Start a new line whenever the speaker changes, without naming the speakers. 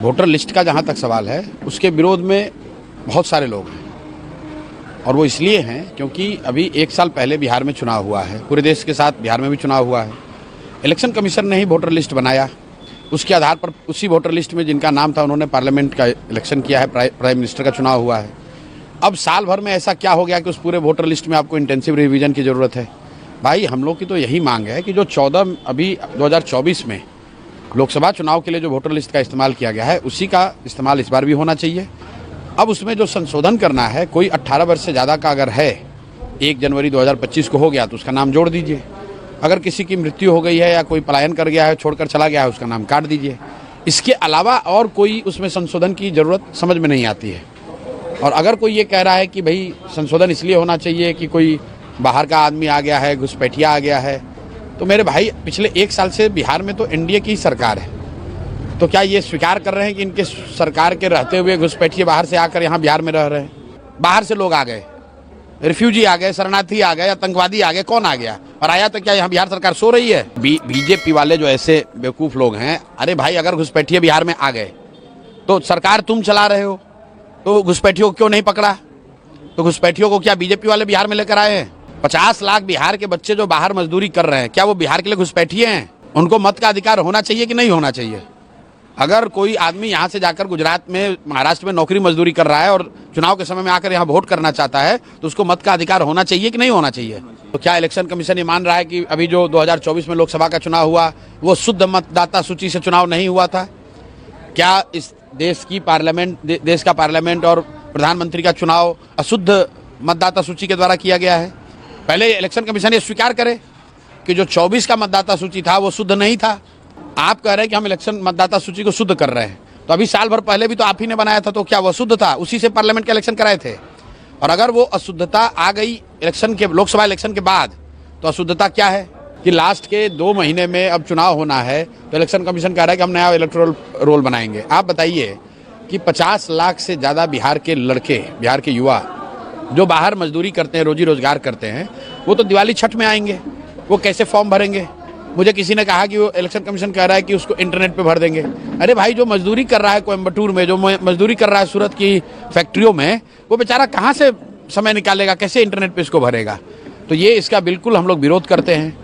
Voter list का जहाँ तक सवाल है, उसके विरोध में बहुत सारे लोग हैं और वो इसलिए हैं क्योंकि अभी 1 साल पहले बिहार में चुनाव हुआ है, पूरे देश के साथ बिहार में भी चुनाव हुआ है। इलेक्शन कमीशन ने ही वोटर लिस्ट बनाया, उसके आधार पर उसी वोटर लिस्ट में जिनका नाम था उन्होंने पार्लियामेंट का इलेक्शन किया है, प्राइम मिनिस्टर का चुनाव हुआ है। अब साल भर में ऐसा क्या हो गया कि उस पूरे वोटर लिस्ट में आपको इंटेंसिव रिवीजन की ज़रूरत है? भाई हम लोग की तो यही मांग है कि जो 2024 में लोकसभा चुनाव के लिए जो वोटर लिस्ट का इस्तेमाल किया गया है उसी का इस्तेमाल इस बार भी होना चाहिए। अब उसमें जो संशोधन करना है, कोई 18 वर्ष से ज़्यादा का अगर है, 1 जनवरी 2025 को हो गया तो उसका नाम जोड़ दीजिए। अगर किसी की मृत्यु हो गई है या कोई पलायन कर गया है, छोड़कर चला गया है, उसका नाम काट दीजिए। इसके अलावा और कोई उसमें संशोधन की ज़रूरत समझ में नहीं आती है। और अगर कोई ये कह रहा है कि भाई संशोधन इसलिए होना चाहिए कि कोई बाहर का आदमी आ गया है, घुसपैठिया आ गया है, तो मेरे भाई पिछले 1 साल से बिहार में तो एनडीए की सरकार है, तो क्या ये स्वीकार कर रहे हैं कि इनके सरकार के रहते हुए घुसपैठिए बाहर से आकर यहाँ बिहार में रह रहे हैं? बाहर से लोग आ गए, रिफ्यूजी आ गए, शरणार्थी आ गए, आतंकवादी आ गए, कौन आ गया? और आया तो क्या यहाँ बिहार सरकार सो रही है? बीजेपी वाले जो ऐसे बेवकूफ़ लोग हैं, अरे भाई अगर घुसपैठिए बिहार में आ गए तो सरकार तुम चला रहे हो, तो घुसपैठियों को क्यों नहीं पकड़ा? तो घुसपैठियों को क्या बीजेपी वाले बिहार में लेकर आए हैं? 50 लाख बिहार के बच्चे जो बाहर मजदूरी कर रहे हैं, क्या वो बिहार के लिए घुसपैठिए हैं? उनको मत का अधिकार होना चाहिए कि नहीं होना चाहिए? अगर कोई आदमी यहाँ से जाकर गुजरात में, महाराष्ट्र में नौकरी मजदूरी कर रहा है और चुनाव के समय में आकर यहाँ वोट करना चाहता है, तो उसको मत का अधिकार होना चाहिए कि नहीं होना चाहिए? तो क्या इलेक्शन कमीशन ये मान रहा है कि अभी जो 2024 में लोकसभा का चुनाव हुआ वो शुद्ध मतदाता सूची से चुनाव नहीं हुआ था? क्या इस देश का पार्लियामेंट और प्रधानमंत्री का चुनाव अशुद्ध मतदाता सूची के द्वारा किया गया है? पहले इलेक्शन कमीशन ये स्वीकार करे कि जो 24 का मतदाता सूची था वो शुद्ध नहीं था। आप कह रहे हैं कि हम इलेक्शन मतदाता सूची को शुद्ध कर रहे हैं, तो अभी साल भर पहले भी तो आप ही ने बनाया था, तो क्या वो शुद्ध था? उसी से पार्लियामेंट के इलेक्शन कराए थे। और अगर वो अशुद्धता आ गई लोकसभा इलेक्शन के बाद, तो अशुद्धता क्या है कि लास्ट के 2 महीने में अब चुनाव होना है, तो इलेक्शन कमीशन कह रहा है कि हम नया इलेक्टोरल रोल बनाएंगे। आप बताइए कि 50 लाख से ज़्यादा बिहार के लड़के, बिहार के युवा जो बाहर मजदूरी करते हैं, रोजी रोजगार करते हैं, वो तो दिवाली छठ में आएंगे, वो कैसे फॉर्म भरेंगे? मुझे किसी ने कहा कि वो इलेक्शन कमीशन कह रहा है कि उसको इंटरनेट पे भर देंगे। अरे भाई जो मजदूरी कर रहा है कोयम्बटूर में, जो मजदूरी कर रहा है सूरत की फैक्ट्रियों में, वो बेचारा कहाँ से समय निकालेगा, कैसे इंटरनेट पे इसको भरेगा? तो ये इसका बिल्कुल हम लोग विरोध करते हैं।